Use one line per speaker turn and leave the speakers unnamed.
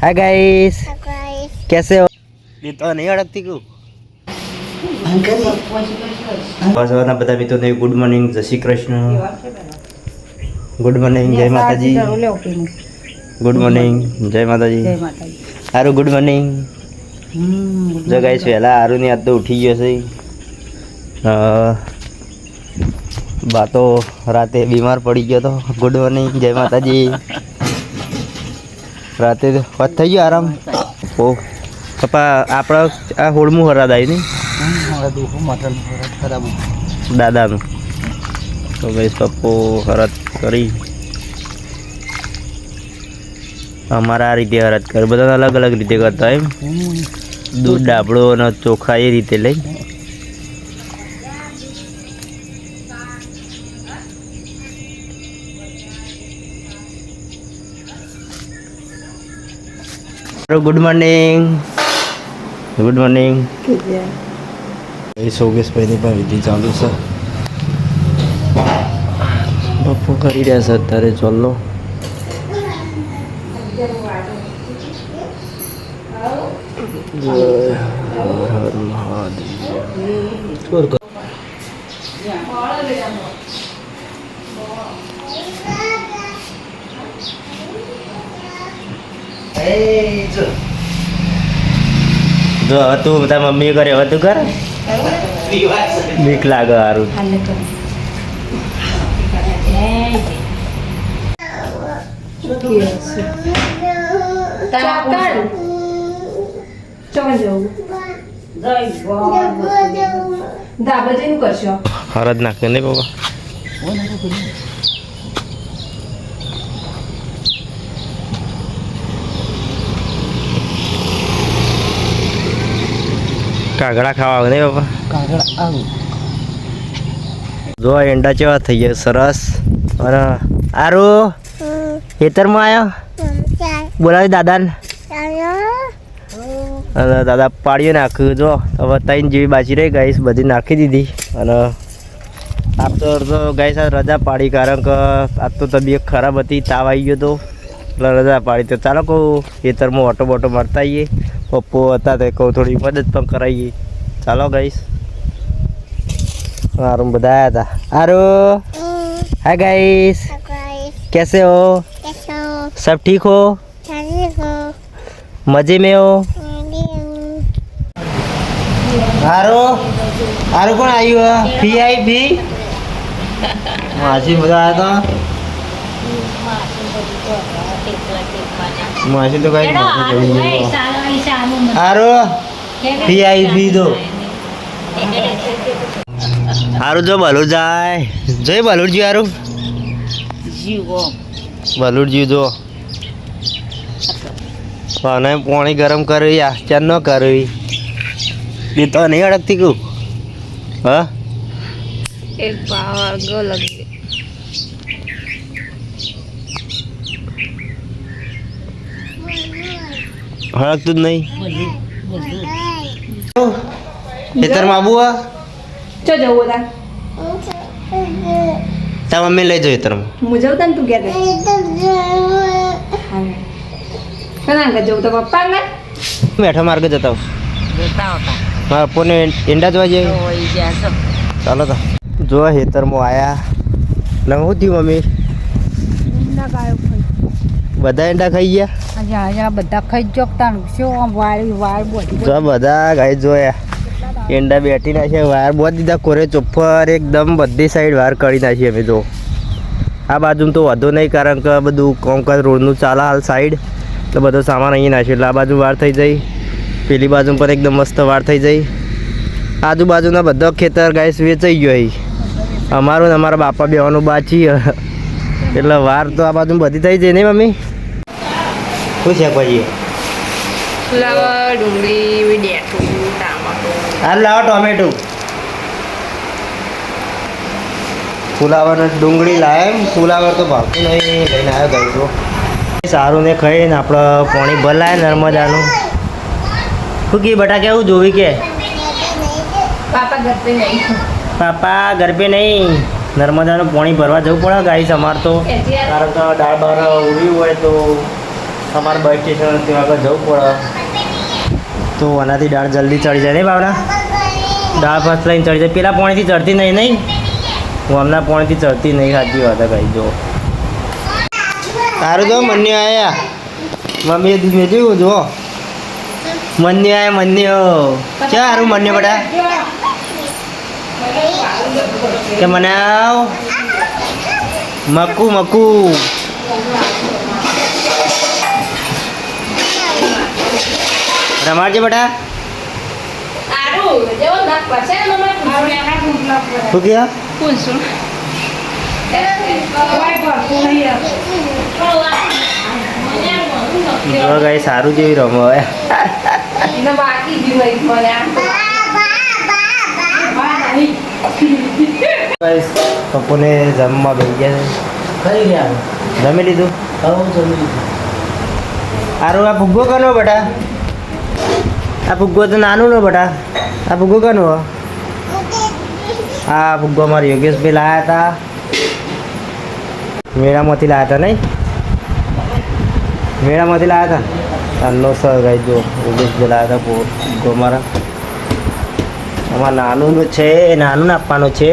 Hi guys, कैसे हो? ये तो नहीं अड़कती क्यों? बस और ना बता भी तो नहीं। गुड मॉर्निंग, जय श्री कृष्ण। गुड मॉर्निंग, जय माता जी। गुड मॉर्निंग, जय माता जी। हारू गुड मॉर्निंग। जो गाइस वहेला हारू ने आज तो उठी गयो छे। बातो राते बीमार पड़ी गयो तो। गुड मॉर्निंग, जय माता जी। राते વાત થઈ ગયો આરામ? ઓ પપ્પા આપણા આ હોળમું હરાદ આવી નહીં દાદાનું તો ભાઈ પપ્પો હરાદ કરી અમારા આ રીતે હરાદ કરે બધા અલગ અલગ રીતે કરતા એમ દૂધ ડાબડો અને ચોખા એ રીતે લઈ good morning. Good morning. Showcase पहले पर विधि चालू से बप्पो करी रहा है अत्यारे चलो जय हर हर महादेव। जो तू बता मम्मी करे હવે તું કર બીક લાગે હારું હરદ નાખે ને બાબા કાગડા ખાવા નહીં બાપા કાગડા આવું જો એંડા કેવા થઈ ગયા સરસ અને આરો ખેતરમાં આવ્યો બોલાવી દાદાને અને દાદા પાડીઓ નાખ્યું જો હવે 3 જેવી બાજી રહી ગાઈસ બધી નાખી દીધી અને આપ તો ગાઈસ આ રજા પાડી કારણ કે આજ તો તબિયત ખરાબ હતી તાવ આવી ગયો તો એટલે રજા પાડી તો ચાલો કહું ખેતરમાં ઓટો બોટો મારતા આવીએ પપ્પો હતા તો કહું થોડી મદદ પણ કરાવીએ ચાલો ગાઈસ आरुम बताया था आरो हाय गाइस कैसे हो सब ठीक हो मजे में हो आरो आरो कौन आई हुआ फी आई फी मासी बताया था मासी तो कहीं आरो फी आई फी दो हारू जो बलूर जाए जो बलूर जी हारू बलूर जी जो पानी पानी गरम कर आश्चर्य न कर ये तो नहीं अड़कती क्यों हाँ
एक पावर गो लग
हड़क तो नहीं इधर माबू
चो जाऊ ता
ता मम्मी ले जाओ इधर
मुझे जाऊ तू क्या कर कना का जाऊ तो पप्पा ना
बैठा मार के जाता हूँ हाँ पुणे इंडा जो है चलो तो जो हेतर में आया न होती मम्मी બધા એંડા ખાઈ ગયા
આજે બધા ખાઈ જોકતાનું શું વાળ વાળ બોડી
જો બધા ગાય જોયા એંડા બેઠી નાખે વાયર બોધ દીધા કોરે ચોફર એકદમ બધી સાઈડ વાયર કરી નાખી અમે જો આ બાજુ તો વધુ નહીં કારણ કે બધું કોંકર રોડનું ચાલે હાલ સાઈડ એટલે બધો સામાન અહીં નાખ્યો એટલે આ બાજુ વાર થઈ જાય પેલી બાજુ પર એકદમ મસ્ત વાર થઈ જાય આજુબાજુના બધા ખેતર ગાય વેચાઈ ગયો અહીં અમારું ને અમારા બાપા બેવાનું બાચી એટલે વાર તો આ બાજુ બધી થઈ જાય નહીં મમ્મી શું છે પછી
ફ્લાવર ડુંગળી વીડિયા ટામેટો
હાલ લાવો ટોમેટો ફુલાવર ડુંગળી લાવે ફુલાવર તો ભાવતું નહીં લઈને આવ્યો ગઈ તો સારું ને ખાઈને આપણે પાણી ભલાય નર્મદાનું શું કે બટા કેવું જોવી કે
પાપા ઘર पे नहीं
પાપા ઘર पे નહીં નર્મદાનું પાણી ભરવા જવું પડે ગાઈસ અમારે તો કારણ કે દાળ બાર ઉડી હોય તો અમારે બસ સ્ટેશન ત્યાં આગળ જવું પડે તો આનાથી દાળ જલ્દી ચડી જાય નહીં બાવડા દાળ ફર્સ્ટ લઈને ચડી જાય પેલા પોણીથી ચડતી નહીં હું હમણાં પોણીથી ચડતી નહીં સાચી વાત કઈ જો સારું જો મન્ય આયા મમ્મીએ દૂધ વેચ્યું જો મન્ય આયા મન્ય ક્યાં સારું મન્ય બેટા કે મનાવ મકુ મકુ રમાડજે બેટા શું કહ્યા જો ગાઈ સારું જેવી રમો હવે પપ્પુને જમવા બેસી ગયા છે જમી લીધું સારું આ ફુગ્ગો કનો બેટા આ ફુગ્ગો તો નાનું નો બેટા આ ફુગ્ગો કનો આ ફુગ્ગો અમારા યોગેશભાઈ લાવ્યા હતા મેળામાંથી લાવ્યા હતા નહીં મેળામાંથી લાવ્યા હતા તારનો સર ગાઈ જો યોગેશભાઈ લાવ્યા હતા ફુગ્ગો અમારા નાનું છે નાનું આપવાનું છે